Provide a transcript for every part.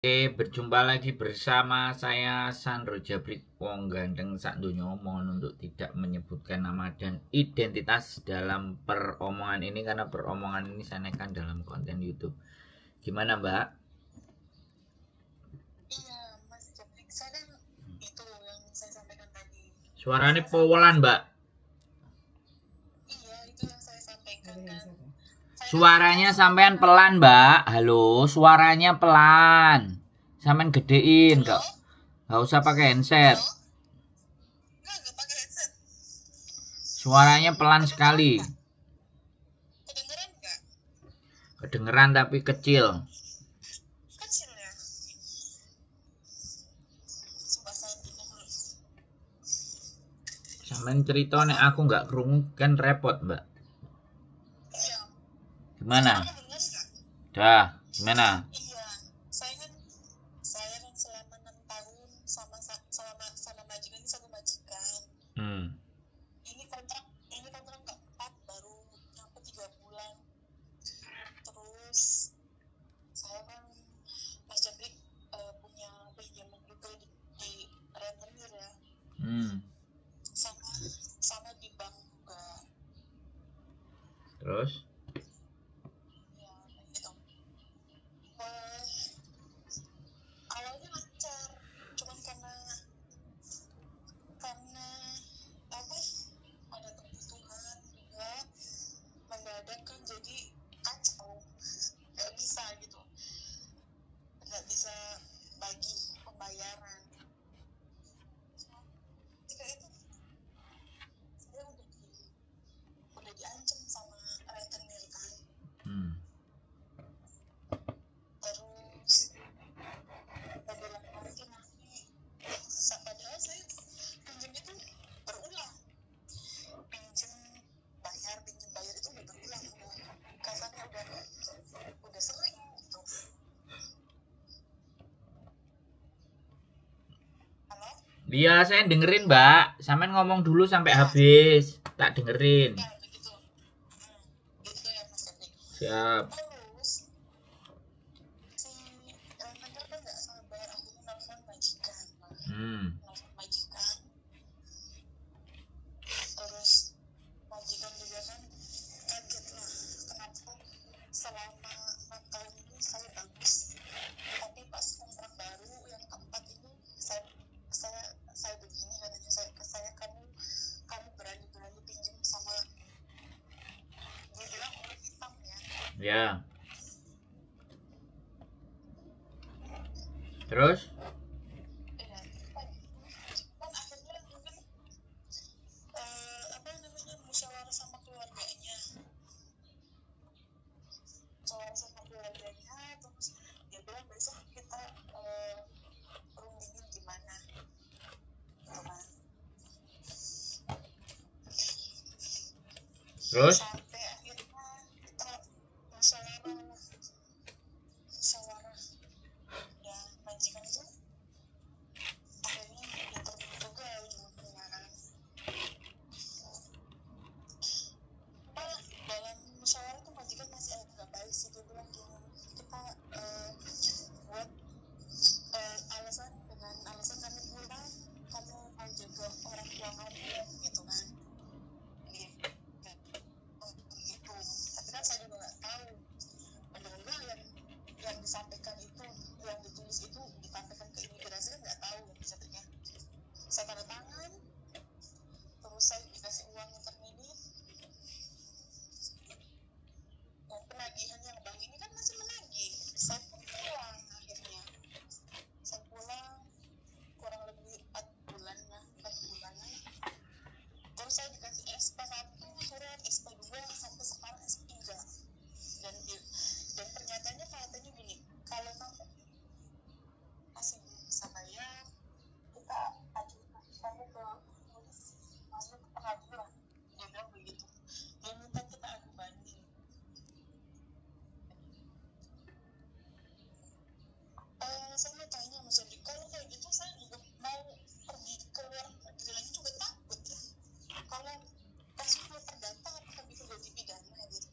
Oke, berjumpa lagi bersama saya Sandro Jabrik Wong Gandeng sak donya. Mohon untuk tidak menyebutkan nama dan identitas dalam peromongan ini karena peromongan ini saya naikkan dalam konten YouTube. Gimana, Mbak? Iya, Mas Jabrik, saya kan itu yang saya sampaikan tadi. Suaranya powelan, Mbak. Iya, itu yang saya sampaikan kan. Suaranya sampean pelan, Mbak. Halo, suaranya pelan. Sampean gedein, kok. Gak usah pakai handset. Enggak pakai headset. Suaranya pelan sekali. Kedengeran enggak? Kedengeran tapi kecil. Kecil ya. Coba saya bikin dulu. Sampean cerita nek aku nggak krungu kan repot, Mbak. Iya. Gimana? Kamu dengar enggak? Dah, gimana? Iya, saya kan selama 6 tahun sama majikan, satu majikan. Ini kontrak keempat, baru nyampe 3 bulan. Terus saya kan Mas Jabrik punya pinjaman juga di rentenir ya, sama di bank juga. Terus? Ya gitu. Awalnya lancar, cuman karena apa, ada kebutuhan juga mendadak kan, jadi kacau, nggak bisa gitu, nggak bisa bagi pembayaran. Ketika itu saya udah diancam sama rentenir kan. Terus udah bilang nanti padahal saya pinjam itu berulang, pinjam bayar itu udah berulang, kasarnya udah sering gitu. Halo? Iya, saya dengerin, Mbak. Sampean ngomong dulu sampai habis. Tak dengerin. Ya begitu. Gitu ya Mas Jabrik. Siap. Terus si rentenir kan nggak sabar, akhirnya nelfon majikan. Terus majikan juga kan kaget lah, kenapa selama 4 tahun ini saya bagus, tapi pas kontrak baru yang keempat ini saya begini, katanya. Kamu berani pinjam sama, dia bilang orang hitam ya. Ya. Terus? Kan akhirnya mungkin musyawarah sama keluarganya, terus dia bilang besok kita rundingin gimana gitu kan. Terus? Sampai akhirnya kita musyawarah ya, majikan itu akhirnya interview juga ujung-ujungnya kan. Dalam musyawarah itu majikan masih agak baik sih, dia bilang gini, kita buat alasan kamu pulang, kamu mau jaga orang tua kamu gitu kan. Gitu. Tapi kan saya juga nggak tahu benar-benar yang disampaikan itu, yang ditulis itu disampaikan ke imigrasi, kan nggak tahu sebenarnya. Saya tanda tangan, terus saya dikasih uang intermediate, dan penagihan yang bank ini kan masih menagih. Saya pun pulang, akhirnya saya pulang kurang lebih 4 bulanan. Terus saya dikasih SP1 surat, SP2, sampai sekarang SP3. Dan pernyataannya katanya gini, kalau kamu masih bisa bayar, kita ajukan kamu ke pengadilan. Dia bilang begitu. Dia minta kita adu banding. Saya mau tanya Mas Jabrik, kalau kayak gitu saya juga mau pergi ke luar negeri lagi juga takut ya. Kalau kasusnya terdata, apakah bisa jadi pidana gitu?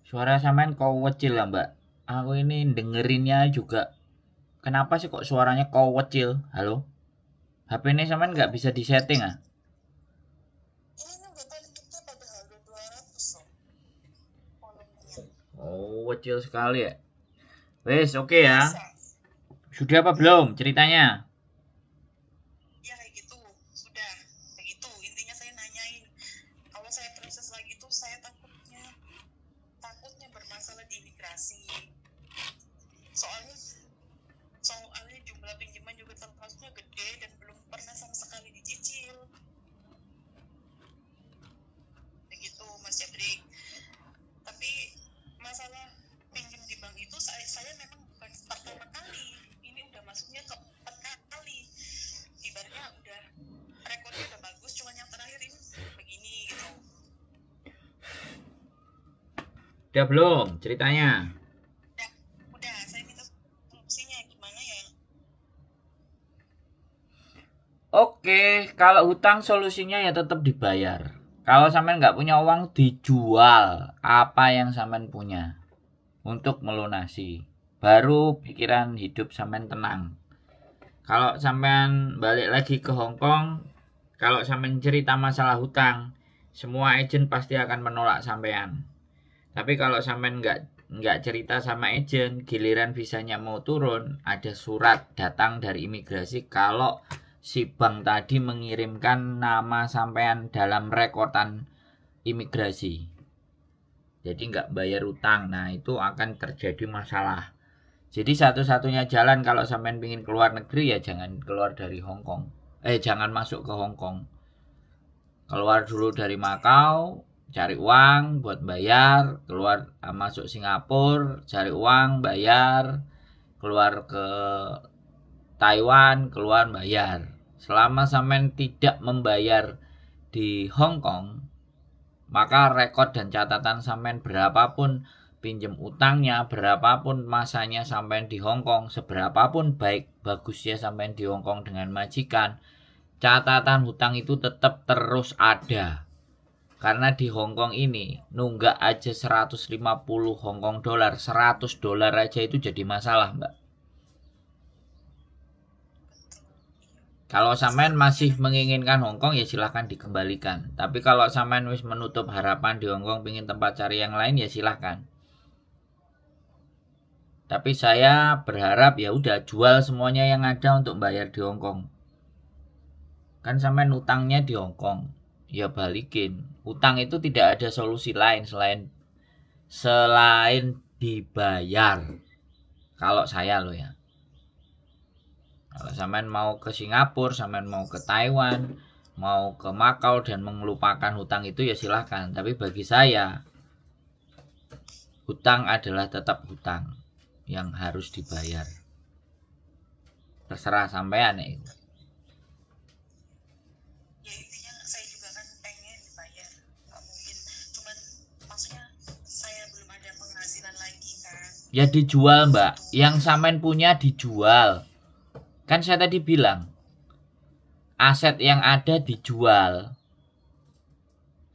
Suara sampean kok kecil lah, Mbak. Aku ini dengerinnya juga kenapa sih kok suaranya kecil? Halo? HP ini sampean nggak bisa disetting ah? Ini udah paling gede padahal udah 200 loh volumenya. Oh, kecil sekali ya. Wes, oke ya. Bisa. Sudah apa belum ceritanya? Ya kayak gitu, sudah kayak gitu. Intinya saya nanyain, kalau saya proses lagi tuh saya takutnya bermasalah di imigrasi. Soalnya jumlah pinjaman juga termasuknya gede dan belum pernah sama sekali dicicil. Begitu Mas Jabrik. Tapi masalah pinjam di bank itu saya memang bukan pertama kali. Ini udah masuknya ke 4 kali. Ibaratnya udah rekornya udah bagus, cuman yang terakhir ini begini gitu. Udah belum ceritanya? Udah, saya minta solusinya gimana ya? Oke, kalau hutang solusinya ya tetap dibayar. Kalau sampean nggak punya uang, dijual apa yang sampean punya untuk melunasi. Baru pikiran hidup sampean tenang. Kalau sampean balik lagi ke Hong Kong, kalau sampean cerita masalah hutang, semua agen pasti akan menolak sampean. Tapi kalau sampean nggak cerita sama agen, giliran visanya mau turun, ada surat datang dari imigrasi kalau si bank tadi mengirimkan nama sampean dalam rekodan imigrasi. Jadi nggak bayar utang. Nah, itu akan terjadi masalah. Jadi satu-satunya jalan kalau sampean ingin keluar negeri ya jangan keluar dari Hong Kong. Jangan masuk ke Hong Kong. Keluar dulu dari Macau, cari uang buat bayar, keluar masuk Singapura, cari uang, bayar, keluar ke Taiwan, keluar bayar. Selama sampean tidak membayar di Hong Kong, maka rekod dan catatan sampean berapapun pinjam utangnya, berapapun masanya sampean di Hong Kong, seberapapun baik bagusnya sampean di Hong Kong dengan majikan, catatan hutang itu tetap terus ada. Karena di Hong Kong ini nunggak aja 150 Hong Kong dolar, 100 dolar aja itu jadi masalah, Mbak. Kalau sampean masih menginginkan Hong Kong ya silahkan dikembalikan. Tapi kalau sampean wis menutup harapan di Hong Kong pingin tempat cari yang lain ya silahkan. Tapi saya berharap ya udah jual semuanya yang ada untuk bayar di Hong Kong. Kan sampean utangnya di Hong Kong, ya balikin. Utang itu tidak ada solusi lain selain dibayar. Kalau saya loh ya. Kalau sampean mau ke Singapura, sampean mau ke Taiwan, mau ke Macau dan melupakan hutang itu ya silahkan. Tapi bagi saya, hutang adalah tetap hutang yang harus dibayar. Terserah sampean ya itu. Ya intinya saya juga kan pengen dibayar, nggak mungkin. Cuman maksudnya saya belum ada penghasilan lagi kan. Ya dijual, Mbak. Yang sampean punya dijual. Kan saya tadi bilang, aset yang ada dijual.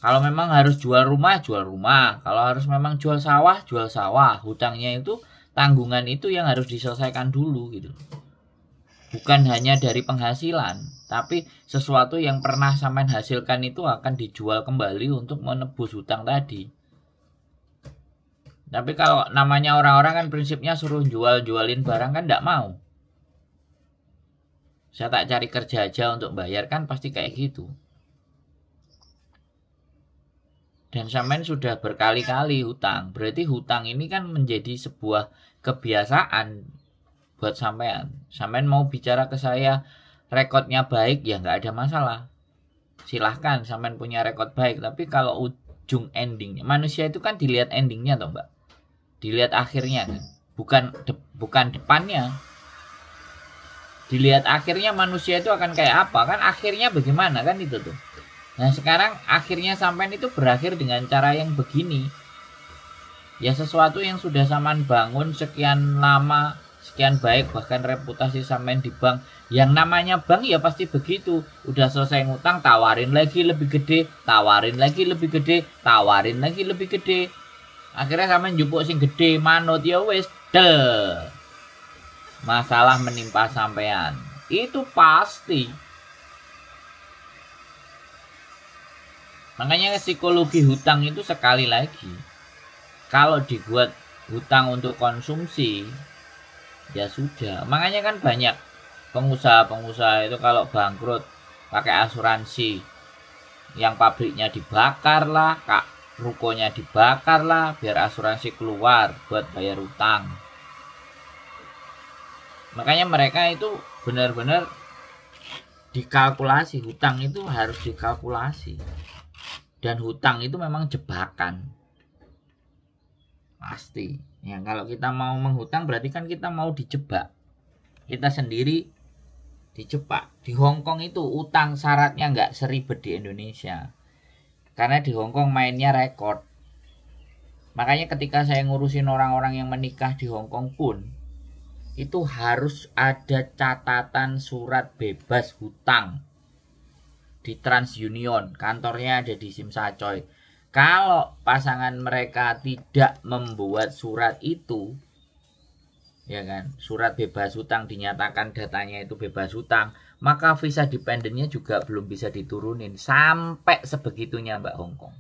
Kalau memang harus jual rumah, jual rumah. Kalau harus memang jual sawah, jual sawah. Hutangnya itu, tanggungan itu yang harus diselesaikan dulu gitu. Bukan hanya dari penghasilan, tapi sesuatu yang pernah sampean hasilkan itu akan dijual kembali untuk menebus hutang tadi. Tapi kalau namanya orang-orang kan prinsipnya suruh jualin barang kan enggak mau. Saya tak cari kerja aja untuk bayar kan pasti kayak gitu. Dan sampean sudah berkali-kali hutang. Berarti hutang ini kan menjadi sebuah kebiasaan buat sampean. Sampean mau bicara ke saya rekodnya baik ya nggak ada masalah. Silahkan sampean punya rekod baik. Tapi kalau ujung endingnya, manusia itu kan dilihat endingnya toh Mbak. Dilihat akhirnya kan. Bukan depannya. Dilihat akhirnya manusia itu akan kayak apa kan, akhirnya bagaimana kan itu tuh. Nah sekarang akhirnya sampean itu berakhir dengan cara yang begini. Ya sesuatu yang sudah sampean bangun sekian lama, sekian baik, bahkan reputasi sampean di bank. Yang namanya bank ya pasti begitu. Udah selesai ngutang tawarin lagi lebih gede, tawarin lagi lebih gede, tawarin lagi lebih gede. Akhirnya sampean njupuk sing gede manut ya wis del. masalah menimpa sampean. Itu pasti. Makanya psikologi hutang itu sekali lagi, kalau dibuat hutang untuk konsumsi, ya sudah. Makanya kan banyak pengusaha-pengusaha itu kalau bangkrut pakai asuransi, yang pabriknya dibakar lah, rukonya dibakar lah, biar asuransi keluar buat bayar hutang. Makanya mereka itu benar-benar dikalkulasi, hutang itu harus dikalkulasi. Dan hutang itu memang jebakan. Pasti. Ya, kalau kita mau menghutang berarti kan kita mau dijebak. Kita sendiri dijebak. Di Hong Kong itu utang syaratnya nggak seribet di Indonesia. Karena di Hong Kong mainnya rekod. Makanya ketika saya ngurusin orang-orang yang menikah di Hong Kong pun, itu harus ada catatan surat bebas hutang di TransUnion, kantornya ada di Tsim Sha Tsui. Kalau pasangan mereka tidak membuat surat itu, ya kan, surat bebas hutang, dinyatakan datanya itu bebas hutang, maka visa dependennya juga belum bisa diturunin. Sampai sebegitunya Mbak Hong Kong.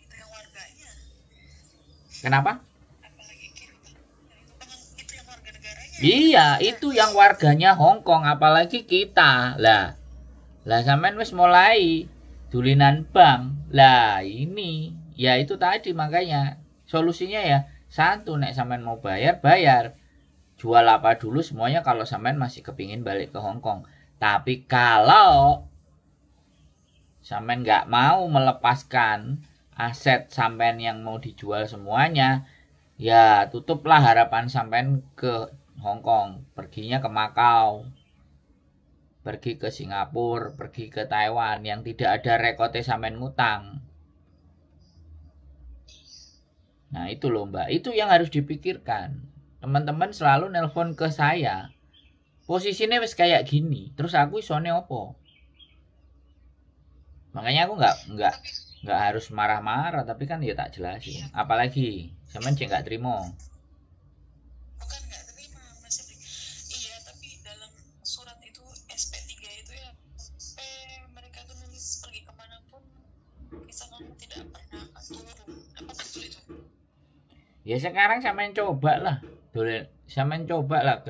Itu yang warganya. Kenapa? Apalagi itu yang warga negaranya. Iya, itu yang warganya Hong Kong, apalagi kita. Lah sampean wis mulai dulinan bank. Lah ini, ya itu tadi, makanya solusinya ya satu, nek sampean mau bayar, jual apa dulu semuanya kalau sampean masih kepingin balik ke Hong Kong. Tapi kalau sampean nggak mau melepaskan aset sampean yang mau dijual semuanya, ya tutuplah harapan sampean ke Hong Kong, perginya ke Makau, pergi ke Singapura, pergi ke Taiwan yang tidak ada rekote sampean ngutang. Nah itu loh Mbak, itu yang harus dipikirkan. Teman-teman selalu nelpon ke saya, posisinya wis kayak gini, terus aku isone opo? Makanya aku nggak harus marah-marah, tapi kan ya tak jelasin. Apalagi sampean cek nggak terima. Bukan nggak terima, Mas Jabrik. Iya, tapi dalam surat itu SP3 itu ya, mereka tuh nulis pergi kemanapun, visa kamu tidak pernah akan turun. Apa betul itu? Ya sekarang sampean coba lah, sampean coba lah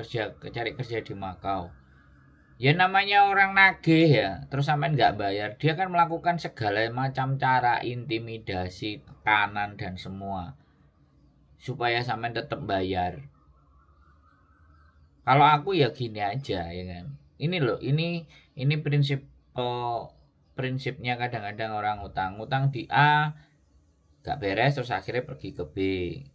cari kerja di Makau. Ya namanya orang nagih ya, terus sampean nggak bayar, dia kan melakukan segala macam cara, intimidasi, tekanan dan semua, supaya sampean tetap bayar. Kalau aku ya gini aja ya kan. Ini loh, ini prinsipnya kadang-kadang orang utang di A gak beres terus akhirnya pergi ke B,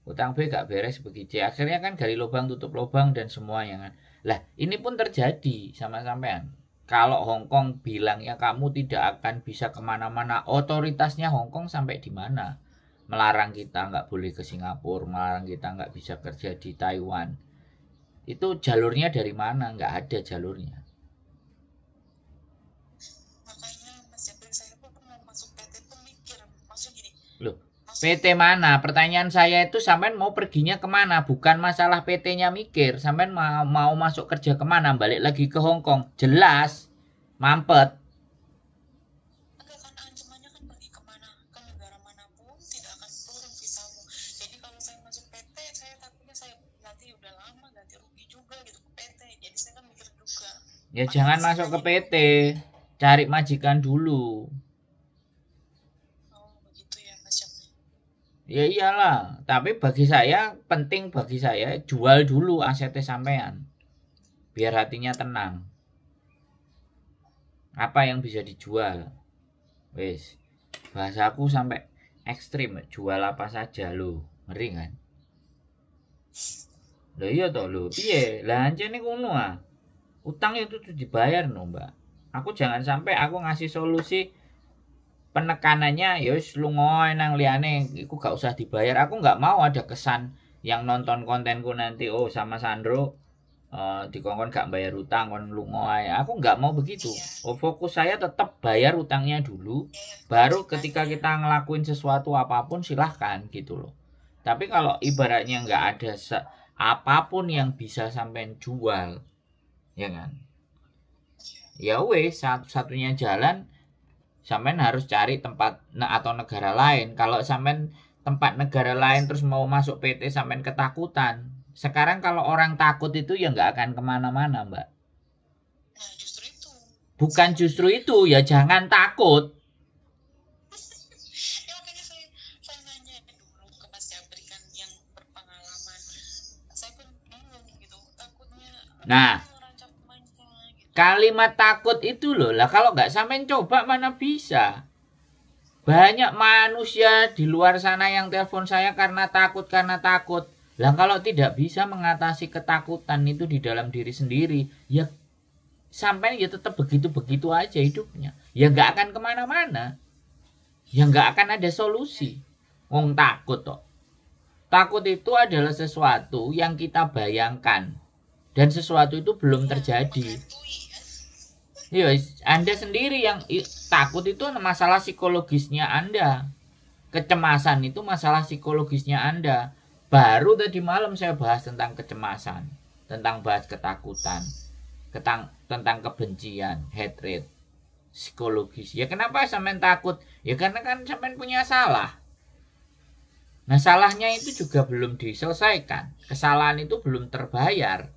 utang B gak beres pergi C, akhirnya kan gali lubang tutup lubang dan semuanya kan. Lah ini pun terjadi sama sampean. Kalau Hong Kong bilang ya kamu tidak akan bisa kemana-mana, otoritasnya Hong Kong sampai di mana? Melarang kita nggak boleh ke Singapura, melarang kita nggak bisa kerja di Taiwan. Itu jalurnya dari mana? Nggak ada jalurnya. Makanya Mas Jabrik, saya pun mau masuk PT pun mikir, maksudnya gini. Loh, PT mana? Pertanyaan saya itu sampean mau perginya kemana? Bukan masalah PT-nya mikir. Sampean mau masuk kerja kemana? Balik lagi ke Hong Kong. Jelas. Mampet. Enggak, kan ancamannya kan pergi kemana, ke negara manapun tidak akan turun visamu. Jadi kalau saya masuk PT, saya takutnya saya nanti udah lama ganti rugi juga gitu ke PT. Jadi saya kan mikir juga. Ya jangan masuk ke PT. Cari majikan dulu. Ya iyalah, tapi bagi saya penting, bagi saya jual dulu asetnya sampean biar hatinya tenang. Apa yang bisa dijual? Wes, bahasaku sampai ekstrim, jual apa saja lo, ngeri kan? Loh iya toh lo, piye? Lah ancene ngono ah. Utang itu tuh dibayar no, Mbak. Aku jangan sampai aku ngasih solusi penekanannya ya wis lunga nang liyane iku gak usah dibayar. Aku nggak mau ada kesan yang nonton kontenku nanti oh sama Sandro dikongkon gak bayar utang kon lunga ae. Aku nggak mau begitu. Oh, fokus saya tetap bayar utangnya dulu, baru ketika kita ngelakuin sesuatu apapun silahkan gitu loh. Tapi kalau ibaratnya nggak ada apapun yang bisa sampean jual, ya kan? Ya wes, satu-satunya jalan sampean harus cari tempat atau negara lain. Kalau sampean tempat negara lain terus mau masuk PT sampean ketakutan. Sekarang kalau orang takut itu ya nggak akan kemana-mana, Mbak. Nah, justru itu. Bukan justru itu, ya jangan takut. Ya makanya saya nanya dulu ke Mas Jabri kan yang berpengalaman. Saya pun bingung gitu, takutnya Nah, rancang mainnya gitu. kalimat takut itu loh, lah kalau nggak sampean coba mana bisa. Banyak manusia di luar sana yang telepon saya karena takut. Lah kalau tidak bisa mengatasi ketakutan itu di dalam diri sendiri, ya sampai ya tetap begitu-begitu aja hidupnya. Ya nggak akan kemana-mana. Ya nggak akan ada solusi. Wong takut toh. Takut itu adalah sesuatu yang kita bayangkan. Dan sesuatu itu belum terjadi. Ya, Anda sendiri yang takut itu masalah psikologisnya Anda. Kecemasan itu masalah psikologisnya Anda. Baru tadi malam saya bahas tentang kecemasan, tentang bahas ketakutan, tentang kebencian, hatred, psikologis. Ya kenapa sampean takut? Ya karena kan sampean punya salah. Nah salahnya itu juga belum diselesaikan. Kesalahan itu belum terbayar,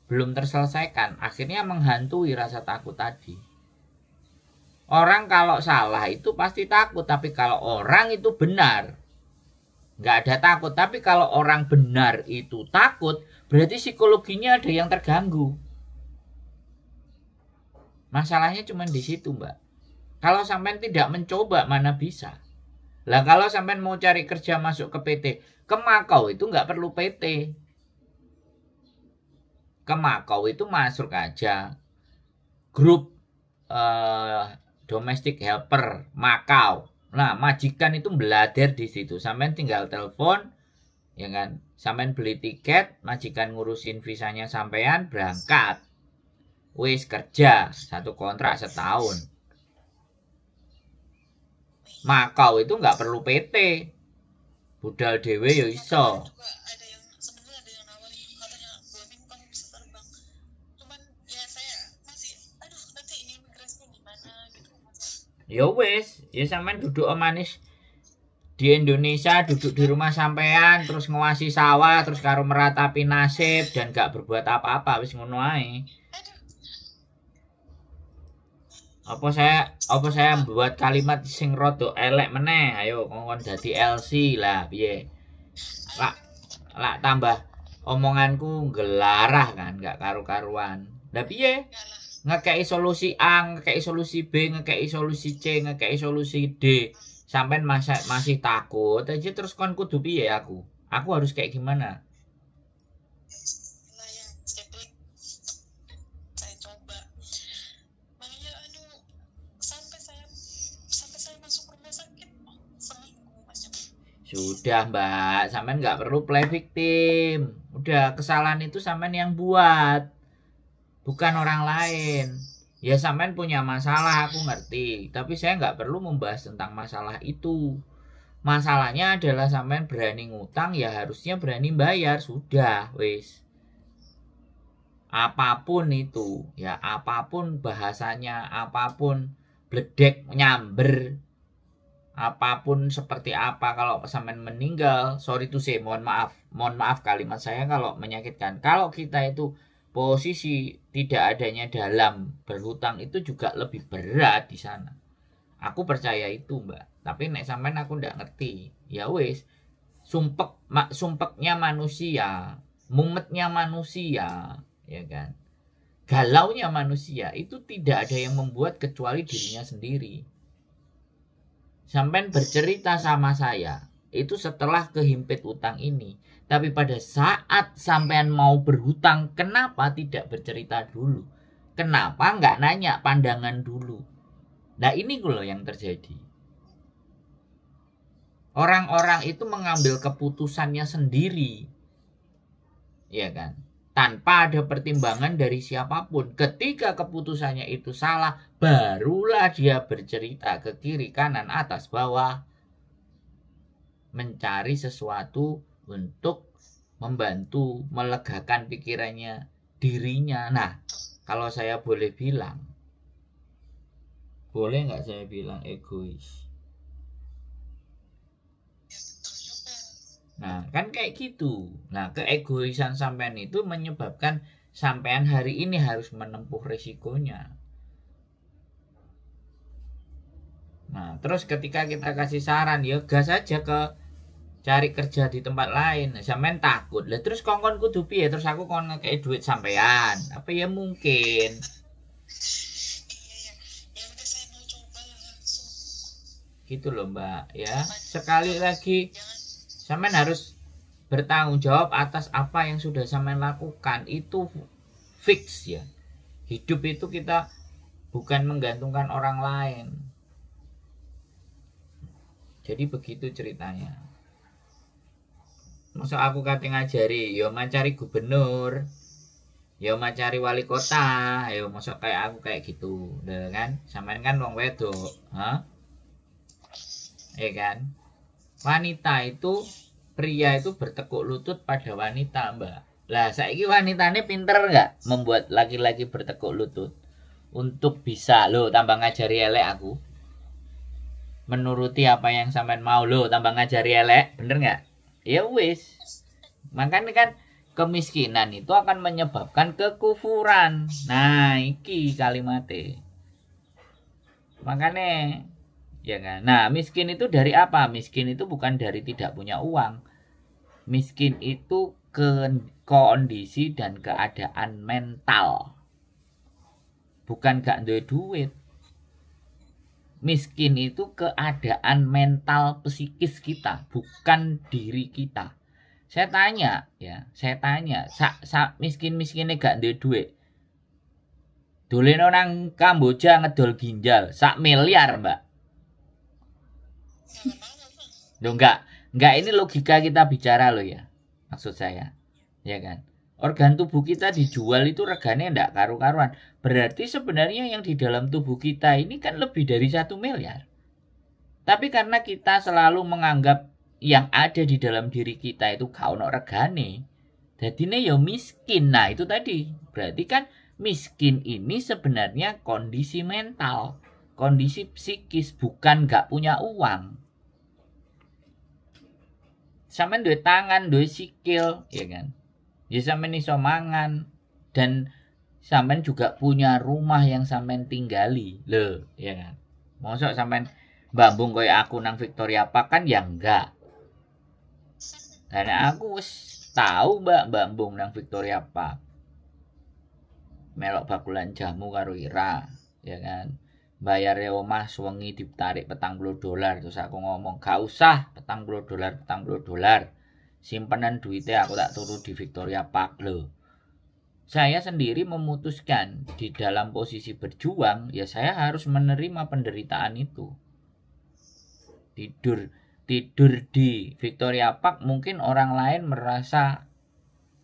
belum terselesaikan. Akhirnya menghantui rasa takut tadi. Orang kalau salah itu pasti takut, tapi kalau orang itu benar, nggak ada takut. Tapi kalau orang benar itu takut, berarti psikologinya ada yang terganggu. Masalahnya cuma di situ, Mbak. Kalau sampean tidak mencoba, mana bisa. Lah kalau sampean mau cari kerja masuk ke PT, ke Makau itu nggak perlu PT. Ke Makau itu masuk aja grup domestic helper Makau. Nah, majikan itu belajar di situ. Sampean tinggal telepon, ya kan? Sampean beli tiket, majikan ngurusin visanya sampean berangkat. Wis kerja, satu kontrak setahun. Makau itu nggak perlu PT. Budal dewe yo iso. Juga ada yang sebenarnya ada yang nawarin katanya 2 minggu kamu bisa terbang. Cuman ya saya masih nanti ini imigrasinya gimana gitu. Ya wis, ya sampean duduk manis di Indonesia, duduk di rumah sampean, terus ngawasi sawah, terus karo meratapi nasib dan gak berbuat apa-apa, wis ngono ae. Apa saya buat kalimat sing rada elek meneh? Ayo ngomong dadi LC lah piye. Lak tambah omonganku gelarah kan, gak karu-karuan. Lah piye? Ngekei solusi A, ngekei solusi B, ngekei solusi C, ngekei solusi D. Sampai masih takut aja terus kon kudu piye aku? Aku harus kayak gimana? Nah ya, saya coba. Makanya sampai saya masuk rumah sakit seminggu Mas. Sudah Mbak, sampean nggak perlu play victim. Udah kesalahan itu sampean yang buat, bukan orang lain. Ya sampean punya masalah, aku ngerti. Tapi saya nggak perlu membahas tentang masalah itu. Masalahnya adalah sampean berani ngutang, ya harusnya berani bayar. Sudah, wis. Apapun itu, ya apapun bahasanya, apapun bledek nyamber, apapun seperti apa, kalau sampean meninggal, sorry to say, mohon maaf kalimat saya kalau menyakitkan. Kalau kita itu posisi tidak adanya dalam berhutang itu juga lebih berat di sana. Aku percaya itu, Mbak. Tapi nek sampean aku ndak ngerti. Ya wis. Sumpeknya manusia, mumetnya manusia, ya kan? Galaunya manusia itu tidak ada yang membuat kecuali dirinya sendiri. Sampean bercerita sama saya itu setelah kehimpit utang ini. Tapi pada saat sampean mau berhutang, kenapa tidak bercerita dulu? Kenapa nggak nanya pandangan dulu? Nah ini loh yang terjadi. Orang-orang itu mengambil keputusannya sendiri. Ya kan? Tanpa ada pertimbangan dari siapapun. Ketika keputusannya itu salah, barulah dia bercerita ke kiri, kanan, atas, bawah. Mencari sesuatu untuk membantu melegakan pikirannya dirinya. Nah, kalau saya boleh bilang, boleh nggak saya bilang egois? Nah, kan kayak gitu. Nah, keegoisan sampean itu menyebabkan sampean hari ini harus menempuh risikonya. Nah, terus ketika kita kasih saran, ya gas aja ke cari kerja di tempat lain. Sampean takut lah, terus kongkon kudu piye, terus aku kon ngekei duit sampean, apa ya mungkin. Ya udah saya mau coba langsung. Gitu loh Mbak ya. Sekali lagi sampean harus bertanggung jawab atas apa yang sudah sampean lakukan. Itu fix ya. Hidup itu kita bukan menggantungkan orang lain. Jadi begitu ceritanya. Masa aku kate ngajari, yo mencari gubernur, yo mencari wali kota, yo masa kayak aku kayak gitu, deh kan? Sampean kan wong wedok, ya kan? Wanita itu, pria itu bertekuk lutut pada wanita, Mbak. Lah, saiki wanitanya pinter nggak membuat laki-laki bertekuk lutut untuk bisa lo tambah ngajari elek aku, menuruti apa yang sampean mau lo tambah ngajari elek, bener nggak? Ya wis. Makanya kan kemiskinan itu akan menyebabkan kekufuran. Nah, iki kalimatnya. Makanya ya kan. Nah, miskin itu dari apa? Miskin itu bukan dari tidak punya uang. Miskin itu kondisi dan keadaan mental. Bukan gak duwe duit. Miskin itu keadaan mental psikis kita, bukan diri kita. Saya tanya, miskin-miskinnya gak duwe duit. Doleno nang Kamboja ngedol ginjal, 1 miliar, Mbak. Loh enggak ini logika kita bicara loh ya. Maksud saya, ya kan? Organ tubuh kita dijual itu regane enggak karu-karuan. Berarti sebenarnya yang di dalam tubuh kita ini kan lebih dari 1 miliar. Tapi karena kita selalu menganggap yang ada di dalam diri kita itu gak ono regane, jadinya ya miskin. Nah itu tadi, berarti kan miskin ini sebenarnya kondisi mental, kondisi psikis, bukan gak punya uang. Sampeyan duwe tangan, duwe sikil, ya kan? Ya sampeyan iso mangan dan sampeyan juga punya rumah yang sampeyan tinggali. Loh, ya kan? Mosok sampeyan mbambung koyo aku nang Victoria Park kan ya enggak. Karena aku wis tahu mbambung nang Victoria Park. Melok bakulan jamu karo Ira, ya kan? Bayare omah suwengi ditarik $40. Terus aku ngomong, "Gak usah $40. Simpenan duitnya aku tak turu di Victoria Park loh." Saya sendiri memutuskan di dalam posisi berjuang, ya saya harus menerima penderitaan itu. Tidur di Victoria Park mungkin orang lain merasa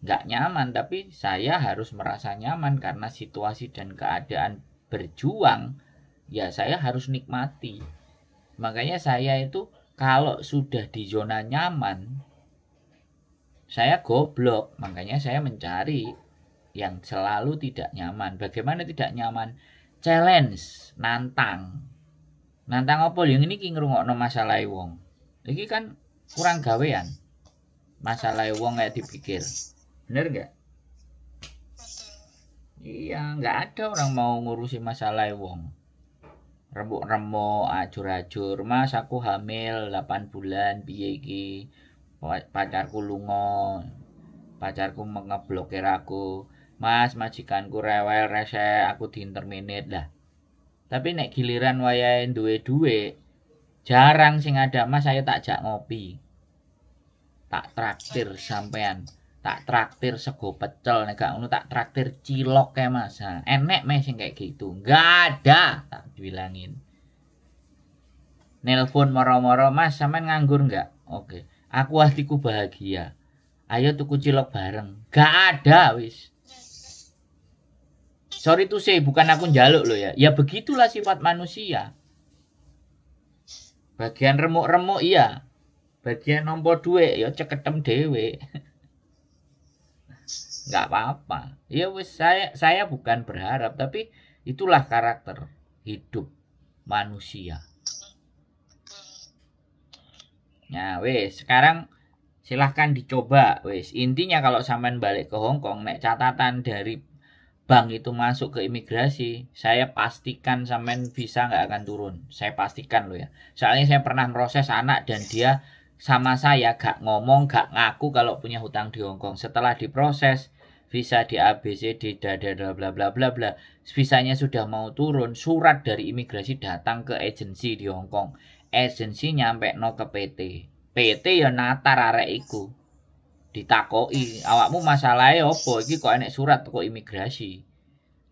gak nyaman, tapi saya harus merasa nyaman karena situasi dan keadaan berjuang, ya saya harus nikmati. Makanya saya itu kalau sudah di zona nyaman, saya goblok. Makanya saya mencari yang selalu tidak nyaman. Bagaimana tidak nyaman? Challenge, nantang. Nantang apa yang ini ki ngrungokno masalah wong. Iki kan kurang gawean. Masalah wong kayak dipikir. Bener enggak? Iya, enggak ada orang mau ngurusi masalah wong. Remuk-remuk, ajur-ajur, "Mas aku hamil 8 bulan, piye iki? Pacarku lunga. Pacarku ngeblokir aku. Mas, majikanku rewel rese, aku diinterminate lah." Tapi nek giliran wayahe duwe duwe, jarang sing ada, "Mas saya tak jak ngopi. Tak traktir sampean. Tak traktir sego pecel, nek gak ngono tak traktir cilok kae Mas." Nah, enek meh sing kayak gitu. Enggak ada, tak dibilangin. Nelpon moro-moro, "Mas, sampean nganggur enggak?" "Oke. Aku hatiku bahagia. Ayo tuku cilok bareng." Gak ada wis. Sorry to say, bukan aku njaluk loh ya. Ya begitulah sifat manusia. Bagian remuk-remuk iya. bagian nompo duit ya ceketem dhewe. Nggak apa-apa. Ya wis saya bukan berharap, tapi itulah karakter hidup manusia. Nah, wis sekarang silahkan dicoba wis. Intinya kalau sampean balik ke Hong Kong, nek catatan dari bank itu masuk ke imigrasi, saya pastikan sampean visa nggak akan turun. Saya pastikan loh ya. Soalnya saya pernah proses anak dan dia sama saya gak ngomong, gak ngaku kalau punya hutang di Hong Kong. Setelah diproses visa di ABCD bla bla bla bla bla, visanya sudah mau turun, surat dari imigrasi datang ke agensi di Hong Kong. Agensi nyampe no ke PT. PT ya natar arek iku. Ditakoki, awakmu masalahnya opo? Iki kok enek surat kok imigrasi.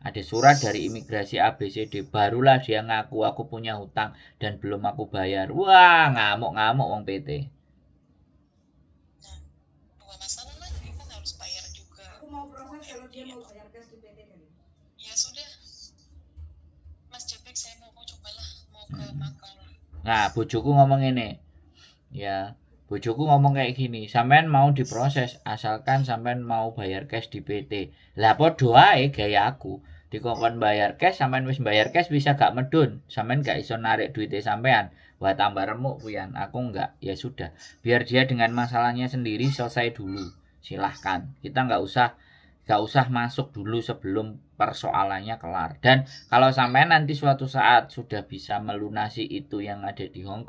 Ada surat dari imigrasi ABCD, barulah dia ngaku aku punya hutang dan belum aku bayar. Wah, ngamuk-ngamuk wong PT. Nah, dua masalah lagi kan harus bayar juga. Aku mau proses kalau dia mau bayar cash di PT kali. Ya sudah, Mas Jeprik saya mau cobalah mau ke Makau. Nah, bojoku ngomong ini. Ya, bojoku ngomong kayak gini, sampean mau diproses asalkan sampean mau bayar cash di PT. Lah padha ae gaya aku. Dikongkon bayar cash, sampean wis bayar cash bisa gak medun. Sampean gak iso narik duitnya sampean. Wah tambah remuk puyan. Aku enggak. Ya sudah, biar dia dengan masalahnya sendiri selesai dulu. Silahkan. Kita nggak usah masuk dulu sebelum persoalannya kelar. Dan kalau sampean nanti suatu saat sudah bisa melunasi itu yang ada di Hong Kong,